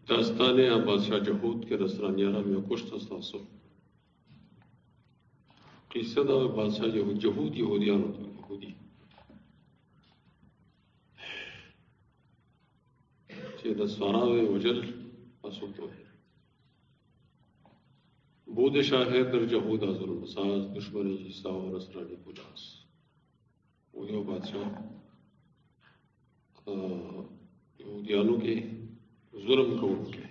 داستان بادشاہ جہود کے نصرانیانہ میں کچھ تصاصف قصہ دا بادشاہ جہود یہودیان ہوتا یہودی چې نصارا وجل اسوتو بود شاهد در جهود از المساز دشمن عیسی و نصرانی پجاس وہ یو بادشاہ یہودیانوں کے ظلم کو ان کے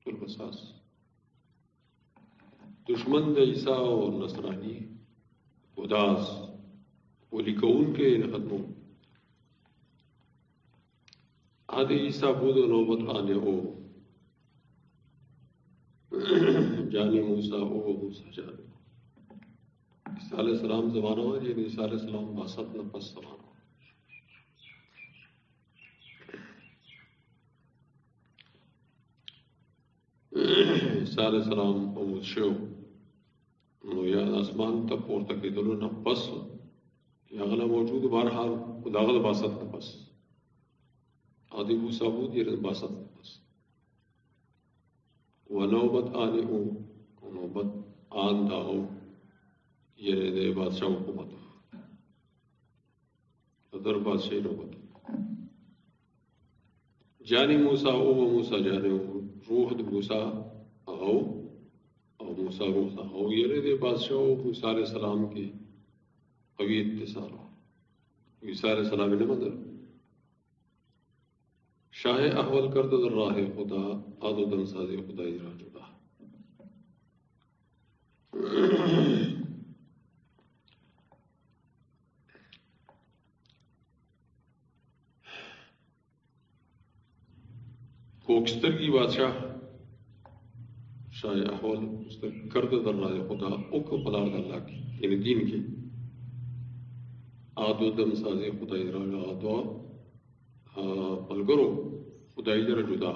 المساز دشمن عیسی و نصرانی پجاس وہ لکھون کے ختموں آدھے عیسیٰ بود نوبت آنے ہو جانے موسیٰ او موسیٰ جانے عیسیٰ علیہ السلام زمانہ ہوا یعنی عیسیٰ علیہ السلام باسط نفس زمانہ ہوا عیسیٰ علیہ السلام امود شو نو یا اسمان تا پورتا کی دلو نفس یا اغلا موجود بارحال خداغل باسط نفس آدھی موسیٰ بود یہ باسط نفس و نوبت آنے ہو نوبت آن دا ہو یہ دے بادشاہ حکومت در بادشاہ نوبت جانی موسیٰ او موسیٰ جانے ہو روح دے موسیٰ آو او موسیٰ روح دا ہو یہ دے بادشاہ موسیٰ علیہ السلام کی قوی اتصال ہو موسیٰ علیہ السلام نے مدر شاہ احول کرد در راہ خدا آد و دم سازی خدای را جدا کوکستر کی بادشاہ شاہ احول کرد در راہ خدا اک پلار اللہ کی یعنی دین کی آد و دم سازی خدای را جدا پلگرو خدای جرا جدا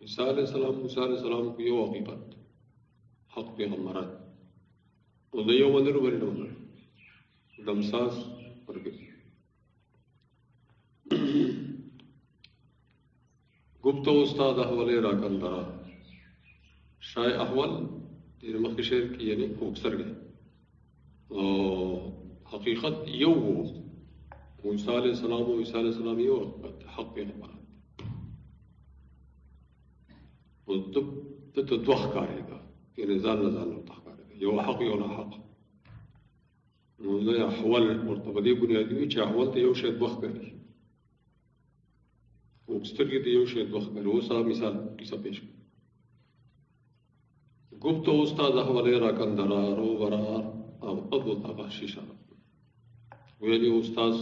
عیسیٰ علیہ السلام موسیٰ علیہ السلام کو یو حقیقت حق پیغمبرات او د یو منر بری ډول دمساس ورګي گپت استاد احول راکندرا شاہ احول دیر مخ شعر کی یعنی کوکسر گئے حقیقت یو ہو موسیٰ علیہ السلام و عیسیٰ علیہ السلام یہ حق پیغمبرات وہ تو دوخ کارے گا یہ نظام نظام ہوتا کارے گا یہ حق یہ حق مولا احوال مرتبہ بنیادی ہوئی چاہے احوال تو یہ شاید دوخ کری اکستر کی تو یہ شاید دوخ کری وہ صاحب مثال کسا پیش کر گفت استاد احوال راکندرا رو برار اب ادو تابا شیشہ وہ یعنی استاذ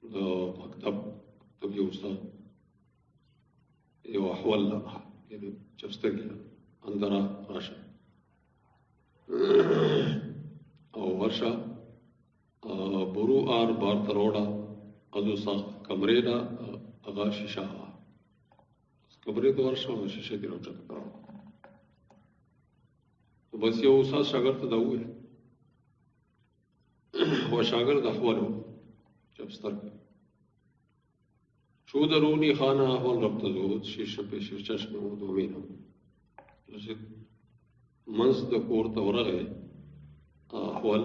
مکتب تب یہ استاد یہ احوال لنا یعنی چبستر گیا اندرا راشا او ورشا برو آر بار تروڑا ادو ساخت کمرے نا اغا شیشہ کمرے تو ورشا شیشہ کی روچہ کرو تو بس یہ استاد شاگرد دا ہوئے وہ شاگرد احوال ہو چبستر گیا شو درونی خانہ احوال ربط زود شیش پیش چشم و دومین رشد منز دا کورتا ورغے احوال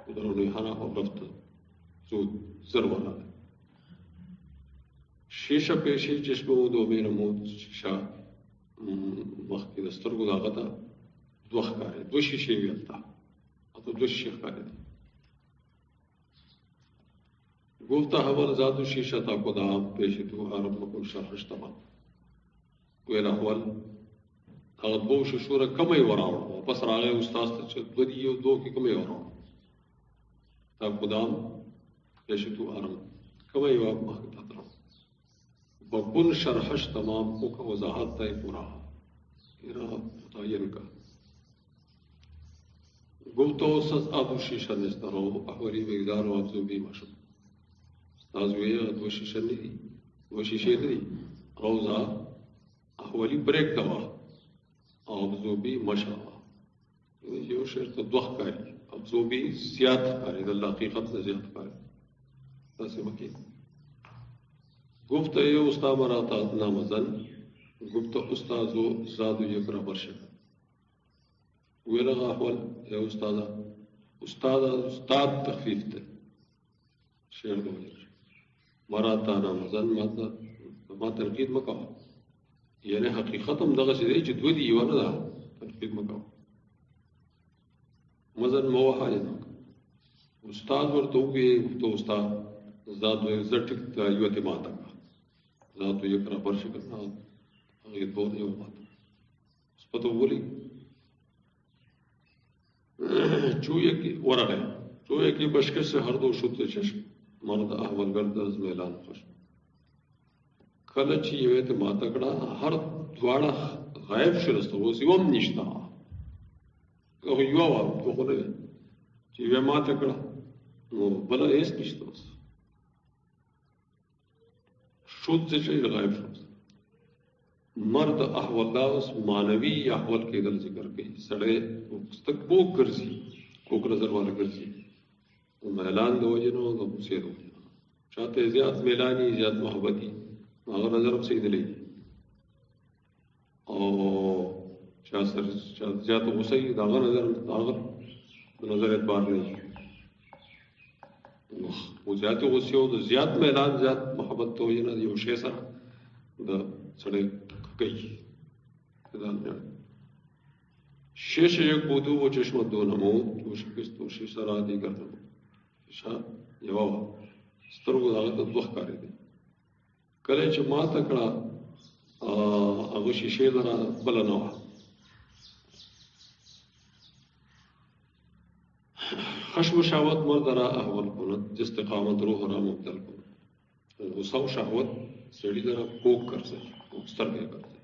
درونی خانہ احوال ربط زود زروانا شیش پیشی چشم و دومین مود شیشہ وقت کی دستر کو داغتا دوخ کارے دو شیشے ویلتا اتو دو شیخ کارے دی گفتا حول ذات شیشہ تا قدام پیشی تو حرم مکن شرحش تمام کوئل احوال اگر بو ششورہ کمی وراؤ پس راغے استاذ تچھت بدیو دو کی کمی وراؤ تا قدام پیشی تو حرم کمی واب مہتا تراؤ بکن شرحش تمام اوکا وضاحت تائی پورا ایرہ متعین کا گفتا سز آدو شیشہ نسترو احوالی بگدار و افزو بھی مشب تازویہ دو شیشہ نہیں دی دو شیشے نہیں دی روزہ احوالی بریک دوا افزوبی مشاوا یہ شعر تو دوخ کاری افزوبی زیادت کاری اللہ حقیقت نے زیادت کاری تاسے مکی گفت اے استاد مراتا نامزن گفت استاد زاد یکرا برشک ویلغا احول اے استاد تخفیف تے شعر دو مراتا نامزن ما تنقید مکا یعنی حقیقت ہم دغه شی دی چې دوی دی یو نه ده تنقید مکا مزن موها نه استاد ورته وی تو استاد ذات زټک ته یو ته ماته ذات یو کرا پرش کرنا هغه دوه یو ماته سپتو ولی چویه کی ورغه چویه کی بشکش سے هر دو شد چشم مرد احول گرد از میلان خوش کله چې یو ته ماته کړه هر دواړه غایب شرسته اوس یو هم نشته او یو وخت چې یو ماته کړه نو بل هیڅ نشته شد چې غایب شو مرد احول دا اوس مانوي احول کېدل ذکر کوي سړی تک پوک ګرځي کوک نظر والا ګرځي میلان د وجنو د موسی د وجنو چاته زیات میلانی زیات محبتي هغه نظر هم صحیح دی او چا سر زیات غصه داغه نظر اعتبار نه او زیات غصه او زیات میلان زیات محبت ته وجنه یو شی سره د سړی کوي شیش یک بودو و چشم دو نمو تو شکست و شیش را دیگر نمو شیشا یو سترګو داغه ته دوه کاری دی کله چې ما تکړه هغه شیشه لره بل نه و خشم و شهوت مرد را احول کند استقامت روح را مبتل کند غصه و شهوت سړي لره کوک کرځي سترګې کرځي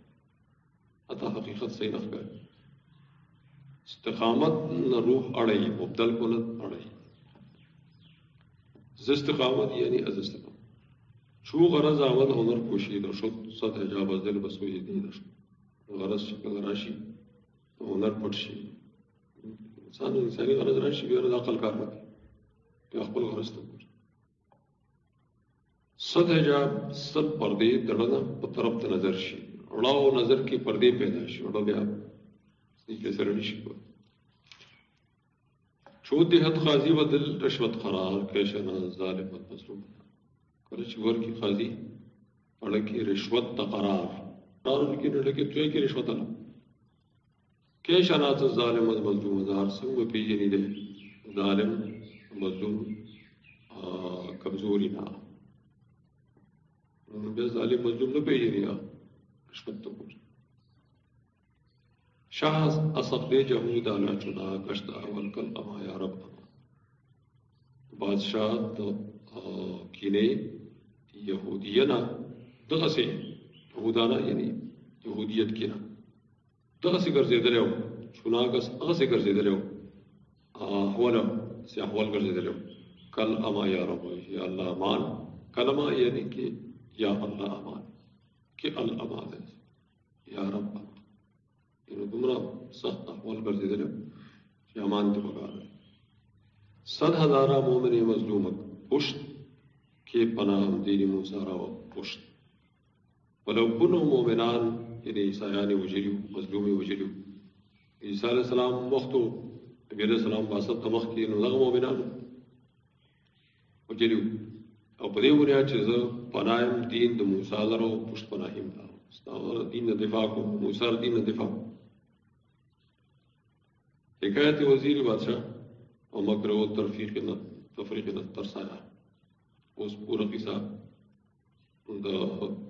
اته حقیقت صحیح نه ښکاري استقامت روح اڑائی مبدل کند اڑائی ز استقامت یعنی از استقامت چو غرض آمد هنر کشید و شد صد حجاب از دل بسوی دید شد غرض شکل راشی هنر پٹ شي انسانی غرض راشي بیا د عقل کار نه کوي بیا خپل غرض ته ګوري صد حجاب صد پردې دړنه په طرف ته نظر شي اړاو نظر کې پردې پیدا شي اړه بیا یہ سر نشی کو چود حد قاضی و دل رشوت قرار کیشنا ظالمت مظلوم کرچ ور کی قاضی پڑھ کی رشوت قرار قرار کی لڑکے تو کی رشوت نہ کیشنا ظالمت مظلوم ہزار سنگ پی نہیں دے ظالم مظلوم کمزوری نہ بے ظالم مظلوم نہ پی نہیں رشوت تو شاہ اصف جہود آنا چنا کشتا اول کل اما یا رب اما بادشاہ کینے یہودینا دغه سے یہودانا یعنی یہودیت کینا دغه سے گرزے دلیو چنا کس هغه سے گرزے دلیو احولا سے احوال گرزے دلیو کل اما یا رب یا اللہ امان کلمہ یعنی کہ یا اللہ امان کہ الامان یا رب امان دمرا سخت احوال کر دیتے کہ امان تو بکار ہے صد ہزارہ مومن مظلومت پشت کے پناہ دین موسارا و پشت ولو کنو مومنان یعنی عیسایان وجریو مظلومی وجریو عیسیٰ علیہ السلام وقتو نبی علیہ السلام باسط تمخ کی لغ مومنان وجریو او پدې وریا چې زه پناهم دین د موسی لرو پشت پناهم دا ستاسو دین د دفاع کو موسی دین د دفاع حکایت وزیر بادشاہ اور مکر و تفریق نہ ترسایا اس پورا قصہ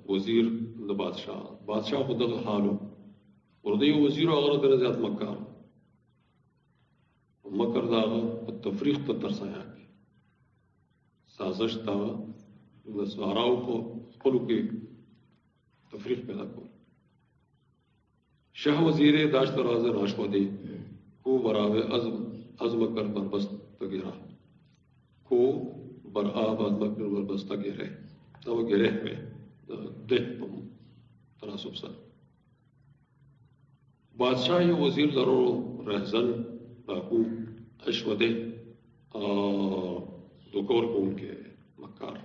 وزیر بادشاہ خود حالو اور دی وزیر اگر در زیاد مکار مکر دا تفریق ته ترسایا سازش تا سواراو کو خپلو کې تفریق پیدا کول شاہ وزیر داشت راز راشو دی کو براوے عزم کر بربست گرا کو برآب عزم کر بربست گرے تو گرے پہ دہ پم تناسب سر بادشاہ یہ وزیر ضرور رہزن ڈاکو اشودے دکور کو ان کے مکار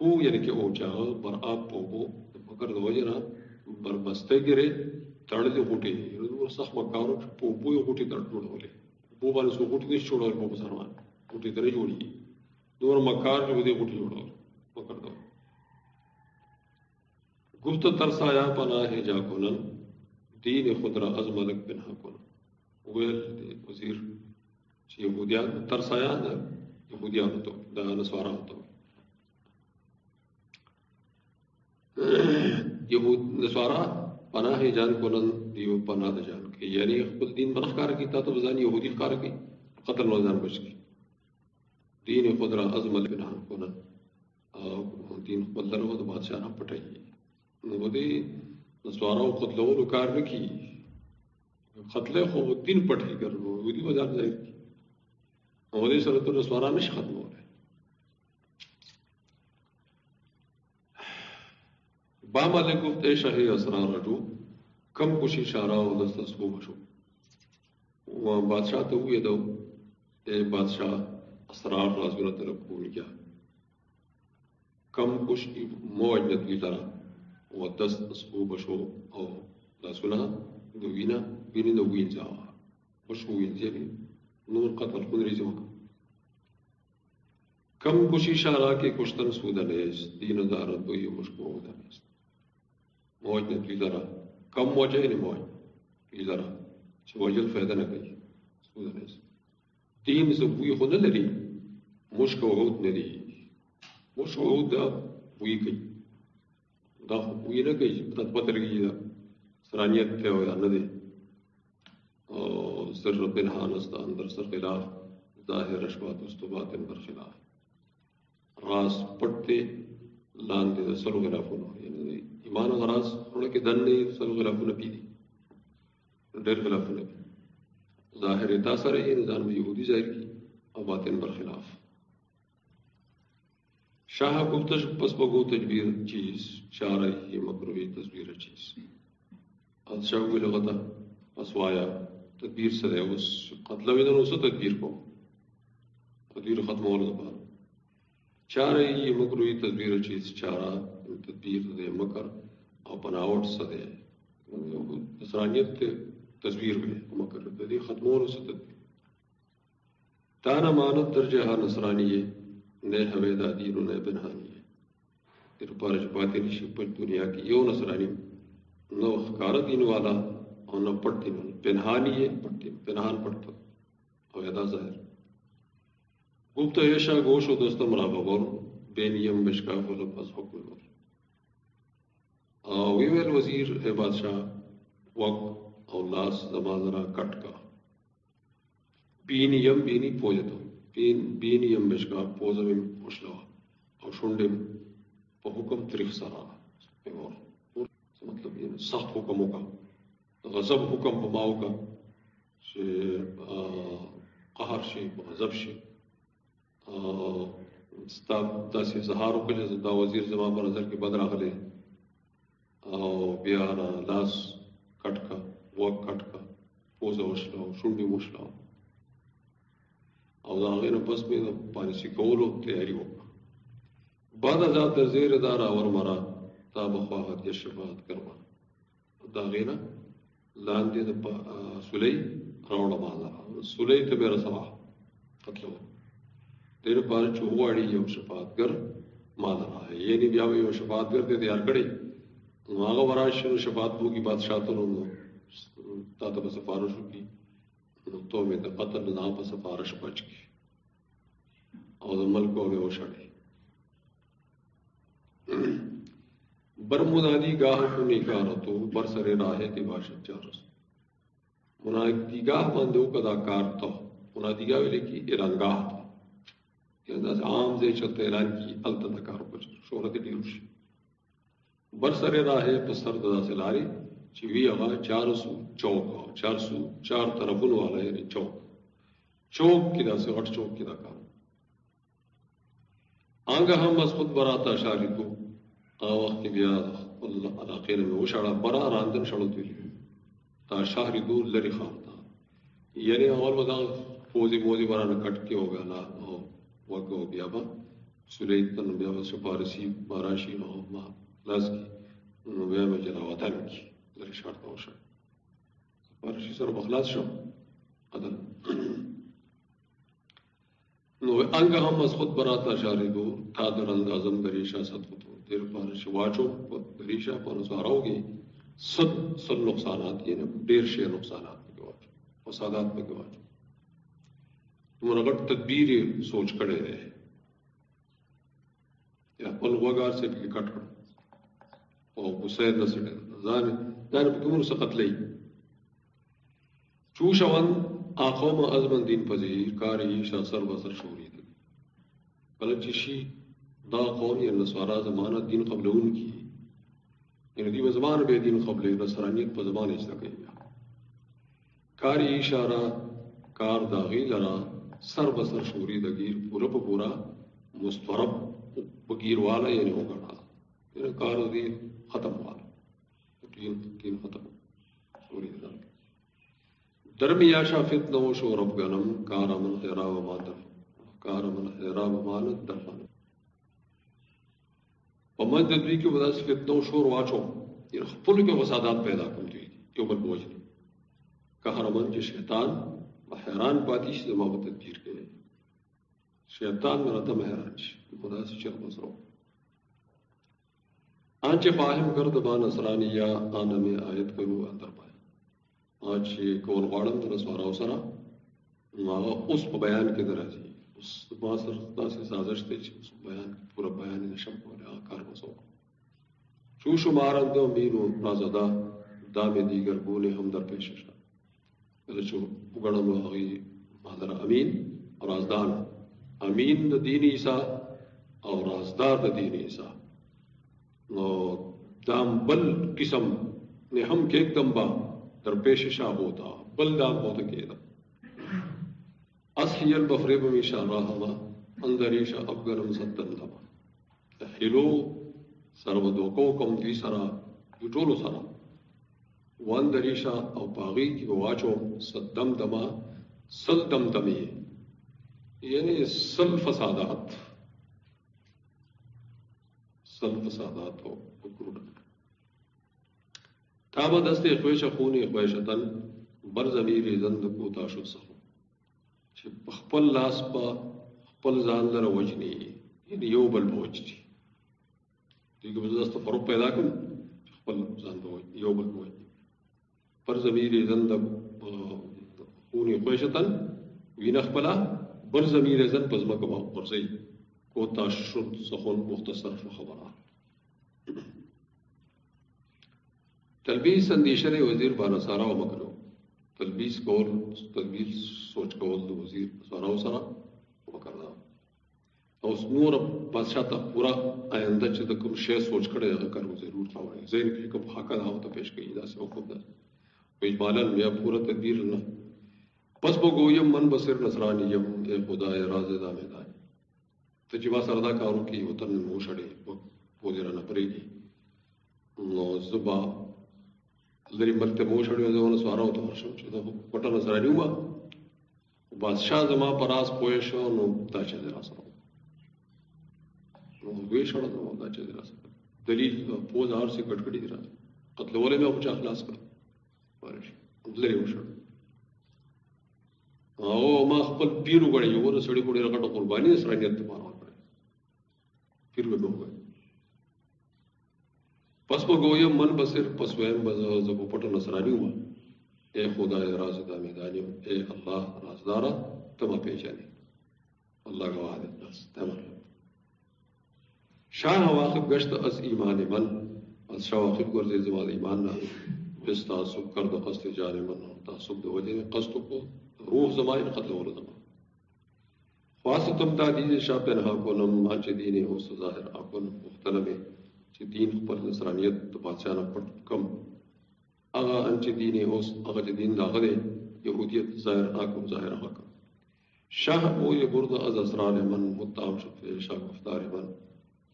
کو یعنی کہ او چا بر آپ پوبو مگر د وجنا بر بسته ګره تړلې غوټي نو صح مکارو پوبو یو غوټي تړلې په باندې سو غوټي نشي جوړول په مسلمان غوټي درې جوړي نور مکار جو دې غوټي جوړول پکړ دو گفت ترسایا پناہ جا کنن دین خود را از ملک پنہا کنن ویل وزیر چې یهودیان ترسایا دا یهودیان تو دا نسوارا تو یهود نسوارا پناہ جان کنن دیو پناہ دا جان کے یعنی خپل دین منخ کار کی تا تو بزان یهودی کار کی قتل نوزان بچ کی دین خود را از ملک پنہا کنن دین خپل درو دا بادشاہ نہ پٹائی نو دې نسوارو قتلولو کار نه کی قتل خو دین پټ کر نو ودی بازار ځای او دې سره ته نسوارا نش ختموله با مالک گفت اے شاہی اسرار رجو کم کچھ اشارہ و دستسکو بشو وہ بادشاہ تو ہوئے دو اے بادشاہ اسرار رازونا طرف کو کیا کم کچھ موجنت کی طرح و دست اسکو بشو او لاسونا دو وینا وینی دو when Java Bisho when Zebi نور قتل خود ریزی وکا کم کچھ اشارہ کے کشتن سودا نیز دین دارت دو یہ مشکو ہوتا نیز موجنت کی طرح کم موجہ نہیں موج کی طرح چھ وجل فیدہ نہ گئی سودا نیز دین سے بوئی خود نہ لری مشکو ہوت نری مشکو ہوت دا بوئی گئی دا بوئی نہ گئی تطبتر گئی دا سرانیت تے ہویا نہ دے سر پنہان استا اندر سر خلاف ظاہر اشبات استبات ان پر خلاف راز پٹتے لاندے دا سر غلافو نو یعنی ایمان و راز روڑا کے دن نے سر غلافو نہ پی دی ڈر غلافو نہ پی ظاہر تاثر ہے نظام میں یہودی ظاہر کی اور باطن پر خلاف شاہ گفتش پس بگو تجبیر چیز شارع یہ مکروی تصویر چیز از شاہ کو لغتا پس وایا تدبیر سے دے اس قتل ویدن اسے تدبیر کو تدبیر ختم ہونے دبار چارہ یہ مکروی تصویر چیز چارہ تدبیر دے مکر اور بناوٹ سے دے اسرانیت تصویر میں مکر دے ختم ہونے سے تدبیر تانا مانت درجہ نصرانی ہے نے حویدہ دینوں نے بنہانی ہے تیر پارج باطنی شپل دنیا کی یو نصرانی نو خکار دین والا اور نو پٹ دین والا پنہانی ہے پٹ دین پنہان پٹتا حویدہ ظاہر گفت ایشا گوش و دوستم را بغور بینیم بشکاف و لباس حکم بور ویویل وزیر اے بادشاہ وقت اور لاس زمان را کٹ کا بینیم بینی پوجتو بینیم بشکا پوزم مشلوا اور شنڈم پا حکم تریخ سارا اور مطلب یہ سخت حکم ہوگا غضب حکم پا ماؤ کا قہر شی غضب شی دا سی زہارو کلی دا وزیر زمان پر نظر کی بدر آخلے بیانا لاس کٹ کا وق کٹ کا پوزا مشلوا شنڈی مشلوا او دا غیر پس میں پانسی کولو تیاری ہوگا بعد ازاد در زیر دارا اور مرا تا بخواہت یا شفاعت کروا دا غیر لاندے دا سلی روڑا مالا سلی تا میرا سوا قتل ہو تیرے پار چوواڑی یو شفاعت کر مالا رہا ہے یہ نہیں بیاوی یو شفاعت کرتے تیار کڑی آغا وراشن شفاعت ہوگی بادشاہ تو تا تا بسفارشو کی تو میں دا قتل نظام پر سفارش بچ کی اور ملکوں میں وہ شڑے برمنادی گاہ کو نکارا تو برسر راہ کی باشد جارس منادی گاہ بندو کدا کار تو منادی گاہ لے کی اعلان گاہ تھا کہ عام دے چلتے اعلان کی التدا کار کو شہرت ڈیوش برسر راہ پسر ددا سے لاری چوی اغا 400 چوک 400 4 طرفن والا یعنی چوک کی دا سے غٹ چوک کی دا کار آنگا ہم از خود براتا شاری کو وقت بیا اللہ علاقے میں وہ شاڑا برا راندن شڑو تیری تا شہری دور لری خان تھا یعنی اول ودا فوزی موزی برانا کٹ کے ہو گیا لا وگو بیا با سلیتن بیا سفارسی باراشی نو ما لاس کی نو بیا مجلا وطن کی در شرط او شر سفارشی سره بخلاص شو عدل نو انگ هم از خود براتا شاردو تا در اندازم دریشا صد خطو دیر پارش واچو دریشا پانس آراو گی صد نقصانات یعنی دیر شیر نقصانات پہ واچو فسادات پہ واچو تمہارا غٹ تدبیر سوچ کڑے رہے یا پل وگار سے بھی کٹ کر اور حسین نسڑے زان پہ کمر سقط لئی چوشوان آخوم ازمن دین پذیر کاری شاہ سر بسر شوری دی بلچشی دا قوم یا نسوارا زمانہ دین قبل ان کی یعنی دی زمان بے دین قبل نصرانیت پر زمان اجتا گئی کاری اشارہ کار داغی لرا سر بسر شوری دگیر پورا پورا مستورب بگیر والا یعنی ہو گڑا یعنی کار دی ختم والا دین ختم شوری دگیر درمیاشا فتنہ و شورب گنم کار من حیرا و مادر کار من حیرا و مانت درفن ومن تدوی کی وجہ سے فتنہ و شور واچو یہ خپل کے وسادات پیدا کر دی کیوں بل بوجھ کہر من جو شیطان حیران پاتی سے زما تدبیر کے شیطان میں رتم حیران خدا سے چل بسرو آنچ فاہم کر دبا نصرانی یا آن میں آیت کرو اندر پائے آج کول غاڑم در سوارا سرا اس بیان کے درا جی اس ماسر سے سازش تے اس بیان پورا بیان نشم کو کار بسو شو شمارن دو مینو رازدا دام دیگر بولے ہم در پیش شا اگڑم آگی مادر امین اور رازدان امین دا دین عیسیٰ اور رازدار دا دین عیسیٰ دام بل قسم نے ہم کے ایک دم با در پیش شاہ ہوتا بل دام ہوتا کے دا اصحی البفریب میشا راہما اندریشا افغرم ستن دما حلو سرو دوکو کم دوی سرا یوٹولو سرا وان دریشا او پاغی کی واچو صدم دما سل دم دمی یعنی سل فسادات ہو تابا دست اخویش خون اخویشتن بر زمیر زند کو تاشو سخو چھ خپل لاس پا خپل زان لر وجنی یعنی یو بل بوجھ دی دیکھ بزدست فروق پیدا کن خپل زان بوجھ یو بل بوجھ پر زمیر زند خون اخویشتن وین خپلا بر زمیر زن پزمک با قرصی کو تاشد سخون مختصر خبرات تلبیس اندیشر وزیر بانا سارا و مکرو تلبیس کول تلبیس سوچ کول دو وزیر سارا و سارا و مکرنا اور اس نور بادشاہ تا پورا آئندہ چیتا کم شے سوچ کڑے کرو ضرور تھاوڑے زین کی کم حاکہ داو تا پیش کئی دا سے وقت دا اجمالا میا پورا تدبیر لنا پس بگویم من بسر نصرانیم اے خدا راز دا میدان تجیبا سردا کارو کی وطن موشڑے پوزیرانا پرے گی نو زبا لری ملتے موشڑے وزیونا سوارا ہوتا ورشم چیتا پٹا نصرانی ہوا بادشاہ زما پراس پویشو نو دا چیز راس رو نو گوی شڑا نو دا چیز راس دلیل پوز آر سے کٹکڑی دی راس قتل والے میں اپچا اخلاص کر بارش لری موشڑ او ما خپل پیرو گڑی یو ور سڑی کوڑی رکھٹو قربانی نصرانیت تمہارا پھر وہ لوگ گئے پس بگویم من بسر پس ویم زبو پٹا نصرانی ہوا اے خدا راز دا میدانیم اے اللہ رازدارا تمہ پیچانی اللہ گواہ دیت ناس تمہ شاہ واقب گشت از ایمان من از شاہ واقب گرزی زمان ایمان نا بس تعصب کرد قصد جان من تعصب دو وجہ قصد کو روح زمان قتل ور زمان خواستم تا دیز شاہ پنہا کنم آنچ دینی ہو ظاہر آکن مختلف چی دین پر نصرانیت بادشاہ پٹ کم اغا انچ دینی ہو اغا چی دین داغلے یہودیت ظاہر آکن ظاہر آکن شاہ او یہ برد از اسرار من متعام شفے شاہ گفتار من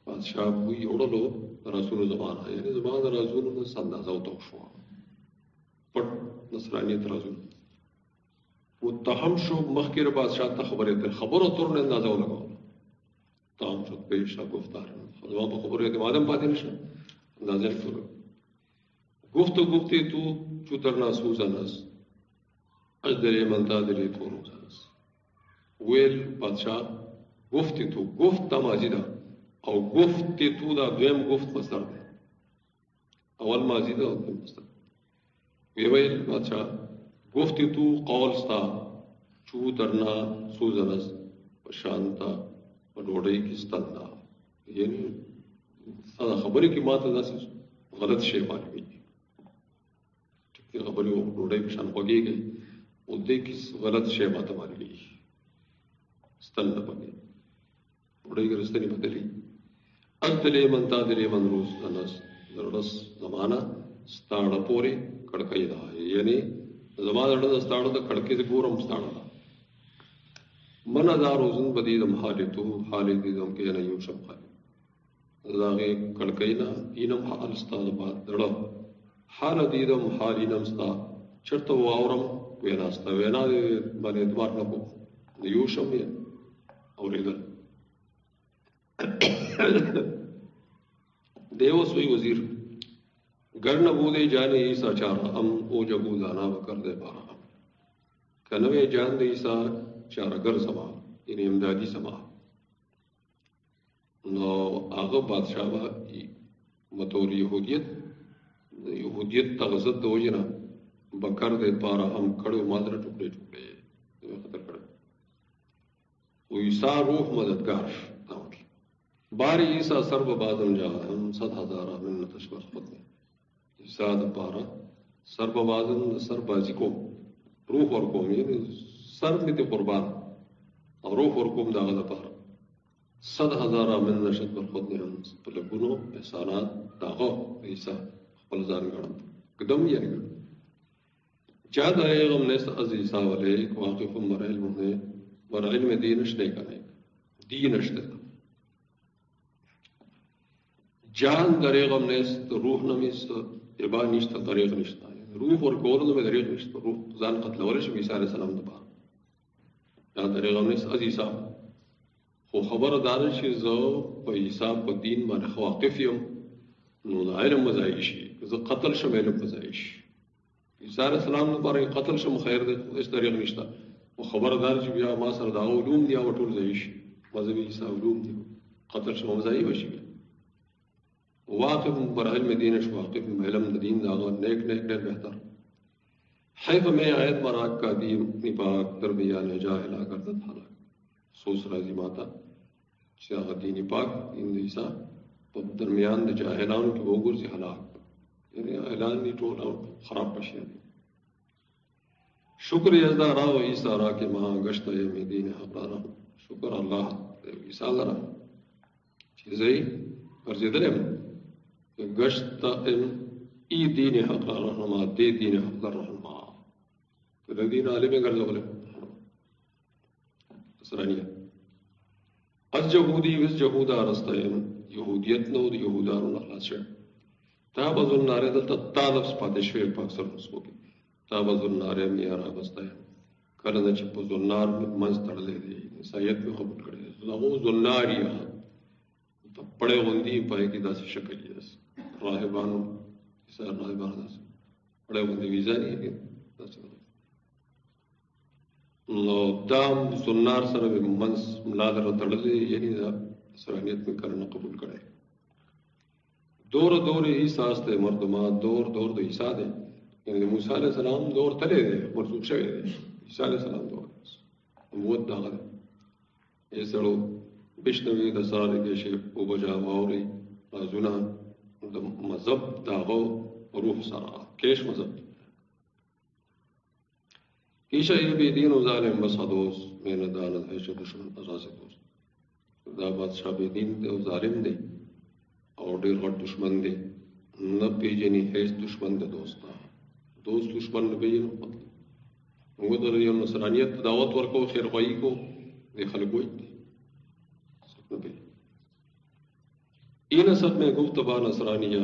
بادشاہ ہوئی اڑلو رسول زمان ہے یعنی زمان رسول سندازہ توشوا پٹ نصرانیت رسول متهم شو مخکر بادشاہ ته خبره تر خبره تر نه اندازه ولګول تام شد پیش گفتار خدا په خبرو اعتمادم پاتې نشه اندازه شروع گفتی تو چوترنا سوزنس از دری منتا دری تو روزنس ویل بادشاہ گفتی تو گفت تا ماضی دا او گفتی تو دا دویم گفت مصدر دا اول ماضی دا او دویم مصدر ویل بادشاہ گفتی تو قول ستا چوترنا سوزنس شانتا ډوډۍ کې ستندا یعنی ساده خبرې کې ماته داسې غلط شی معلومیږي ټیک خبرې او ډوډۍ په شان خوږېږي او دې کې غلط شی ماته معلومیږي ستندا پکې ډوډۍ کې رستنی بدلی انتلې منتا دلې من روز انس درس زمانہ ستاړه پورې کړکۍ دا یعنی زمانہ د ستاړه د کړکۍ د ګورم ستاړه من ادار روزن بدیدم حالتو حالت دیدم که نه یوشم خالی داغه کڑکینا اینم حال ستا بعد دړه حال دیدم حال اینم ستا چرته واورم وینا ستا وینا باندې اعتبار نه کو یوشم یې اوریدل دیو سوی وزیر گرن بودے جانے عیسیٰ چارا ام او جگو دانا وکر دے پارا کنوے جان دے عیسیٰ چارگر سما یعنی امدادی سما نو آغا بادشاہ با مطور یہودیت تغزت دو جنا بکر دے پارا ہم کھڑو مادر ٹکڑے خطر کھڑے وہ عیسیٰ روح مددگار باری عیسیٰ سرب بادم جا ہم 100,000 منت اشبر خود میں عیسیٰ دا پارا سرب بادم سر بازی کو روح اور قوم یعنی سر میں تے قربان اور روح اور قوم دا غدا پارا 100,000 من نشد بر خود نے ہم پلگونو احسانات داغو عیسیٰ خپل ځان ګڼم قدم یعنی ګڼم چا دا غم نس از عیسیٰ علیک واقف مر علم نے مر علم دینش نہیں کنے دینش دے جان دریغم نیست روح نمیست ابا نیست دریغ نشتا روح اور گورن میں دریغ نشتا روح زان قتل ورش عیسیٰ علیہ السلام دبا جان دریغم نیست از عیسیٰ خو خبر دارش زو پا عیسیٰ پا دین من خواقفیم نو دا علم مزایشی زو قتل شم علم مزایش عیسیٰ علیہ السلام دبا قتل شم خیر دے اس دریغ نشتا و خبر دارش بیا ما سر دا علوم دیا و طول زایش مذہبی عیسیٰ علوم دیا قتل شم مزایی بشی بیا واقف بر علم دینش واقف علم دین داغا نیک دیر بہتر حیف میں آیت مراک کا دین نپاک درمیان جاہلا کردت حالا سوس رازی ماتا چاہا دین پاک دین عیسیٰ درمیان دے جاہلان کی وگر سے حلاک یعنی اعلان دی ٹول اور خراب پشیاں دی شکر یزدہ راو عیسیٰ را کے مہاں گشتہ میں دین حق را شکر اللہ عیسیٰ را چیزیں ورزی دلیم گشت ای دین حق رہنما دے دین حق رہنما تو دین عالم گرد بولے سرانیہ از جہودی وز جہودا رستیم یہودیت نو یہودارون اخلاص شد تابز النار دلتا تالفز پاتے شویر پاک سر نسکو کی تابز النار میارا بستیم کلنہ چپو زنار منز تڑلے دے سایت میں قبول کرے لغو زناری پڑے غندی پائے کی دا سے شکل یس راہبانو سر راہبانو دا سے پڑے غندی ویزا نہیں ہے دا سے نو دام زنار سر منز ملادر تڑلے یعنی دا سرانیت میں کرنا قبول کرے دور عیسیٰ استے مردمان دور دو عیسیٰ دے یعنی موسیٰ علیہ السلام دور تلے دے مرزوق شوئے دے عیسیٰ علیہ السلام دور موت داغ دے یہ سڑو بشنوی دا سارے دیشے او بجا واوری رازونا دا مذہب داغو روح سارا کیش مذہب کیشا یہ بھی دین و ظالم بس حدوس میں ندانت ہے شو دشمن ازاسی دوست دا بادشاہ بے دین دے و ظالم دے اور دیر غٹ دشمن دے نہ پیجنی حیث دشمن دے دوستا دوست دشمن نہ پیجنی مطلب وہ در یہ نصرانیت دعوت ورکو خیر خواہی کو دے خلقوئی دے این سب میں گفتبا نصرانیہ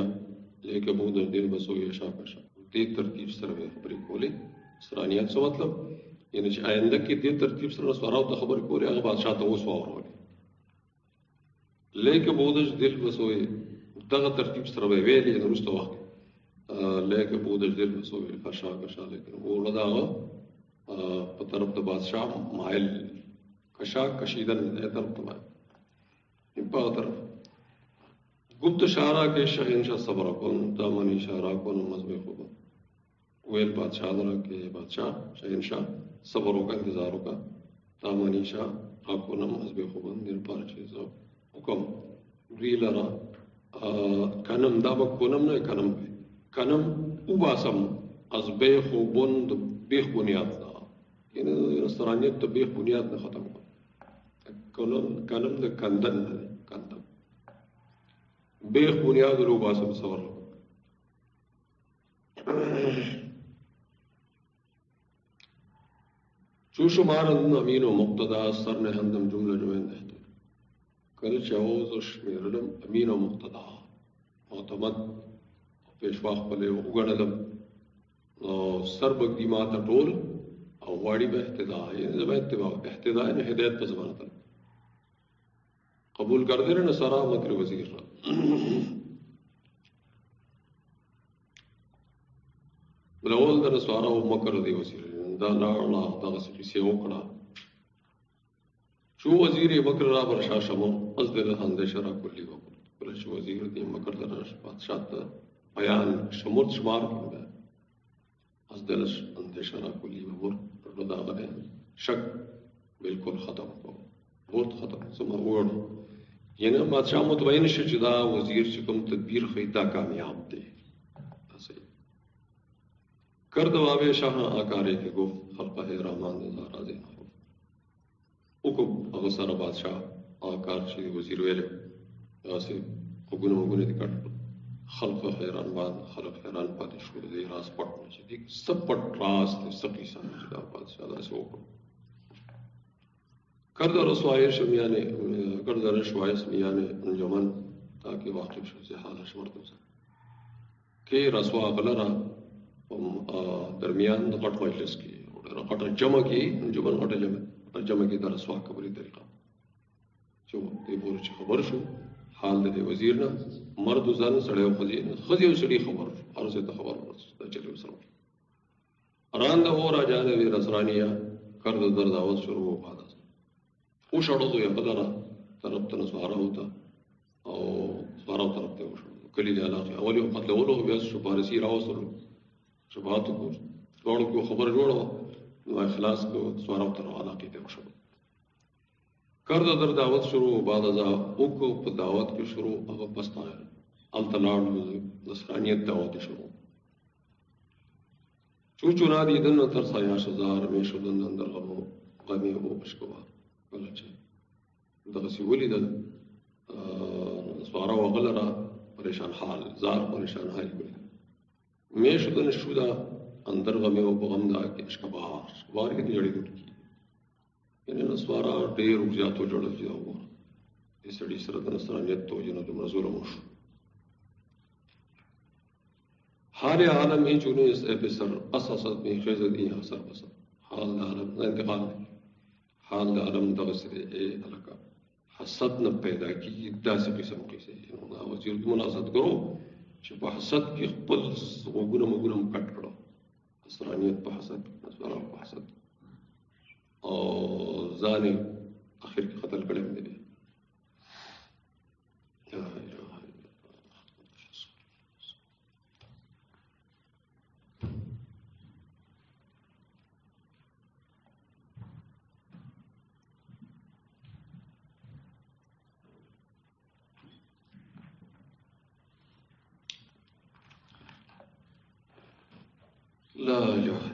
لے کے بود دل بسو یا شاہ کا شاہ دے ترتیب سر میں خبری کھولے نصرانیت سے مطلب یعنی آئندہ کی دے ترتیب سر نصوراو تا خبر کھولے اگر بادشاہ تا وہ سوار ہو لے لیکه بودش دل بسوي دغه ترتیب سره ویلې د وروسته وخت لیکه بودش دل بسوي خشا کشا لیکن وہ لداغه په طرف د بادشاہ مائل کشا کشیدن طرف ته مائل په طرف گپت شارا کے شہنشاہ صبر کن دامنی شارا کن مذہب خوب ویل بادشاہ درا کے بادشاہ شہنشاہ صبروں کا انتظاروں کا دامنی شاہ آکونم مذہب خوبن دل پار چیز حکم ریلرا کنم دابا کونم نه کنم کنم اوباسم از بے خوبن بیخ بنیاد دا یعنی نصرانیت تو بیخ بنیاد نه ختم کنم دا کندن نه کندم بیخ بنیاد اوباسم صبر چو شمارن امین و مقتدا سر نے ہندم جملہ جوین دہتے کل چاوزش میرلم امین و مقتدا معتمد پیشواخ پلے اگڑلم سر بگدی ماتا ٹول او واڑی با احتدا یعنی زبا احتدا یعنی ہدایت پا زبانہ تل قبول کر دے رہے نصارہ مکر وزیر را بلاول در نصارہ و مکر دی وزیر دا لاړه دغه څه وکړه شو وزیر مکر را برشا شمو از دل اندیشه را کلی وکړه کله چې وزیر دی مکر در بادشاہ ته بیان شموت شمار کړه از دل اندیشه را کلی وکړه دا غره شک بالکل ختم کو بہت ختم سم وړ یعنی بادشاہ مطمئن شو چې دا وزیر چې کوم تدبیر خیدا کامیاب دی کرد وابے شاہ آکارے کے گفت خلقہ رحمان اللہ راضی نہ ہو حکم اغسر بادشاہ آکار شدی وزیر ویلے ایسے حکن مگنے دی کٹ خلق حیران باد خلق حیران پاتے شروع دی راز پٹنا شدی سب پٹ راز دی سقی سامجدہ بادشاہ دا سے حکم کرد رسوائش میانے کرد رسوائش میانے انجمن تاکہ واقف شو سے حال شمرتم سا کہ رسوا غلرہ درمیان د غټ مجلس کې غټه جمع کې انجمن غټه جمع کې در سوا خبرې طریقه چې دې پورې چې خبر شو حال د وزیر نه مرد ځان سړی او خزي او سړي خبر ارزه ته خبر ورسته چلو سره اران د هو راجا د رسرانیا کرد در دعوت شروع و بعد او شړو یو بدره طرف ته سواره ہوتا او سواره طرف ته وشو کلی د علاقه اولی قتل اولو بیا شو پارسی راوسلو شبهات کو دوڑ کو خبر جوڑو نو اخلاص کو سوارو تر علاقه ته وشو کرد در دعوت شروع بعد ازا او کو په دعوت کې شروع هغه پستا التلاړ نصرانیت دعوت شروع چو چنا دي دن تر سایا شزار می شدن اندر غمو غمی او بشکوا ولچ دغه سی ولیدل سوارو غلرا پریشان حال زار پریشان حال میں شدن شودا اندر غمے و بغمدہ کے اشکبار کی جڑی گٹ کی یعنی نسوارا ډیر وجاتو جوړل دی او دې سړي سره د نصرانیت توجه نه دومره ظلم وشو حال عالم ہی چونی اس بسر اساسات میں خیزت ہی حسر بسر حال عالم انتقال حال عالم دغسر اے علاقہ حسد نہ پیدا کی داس قسم کی سے انہوں نے وزیر مناسبت کرو چې په حسد کې خپل وګونه مګونه کټ کړو نصرانیت په حسد نصارا په حسد او ځان اخر کې قتل کړم دی لا الہ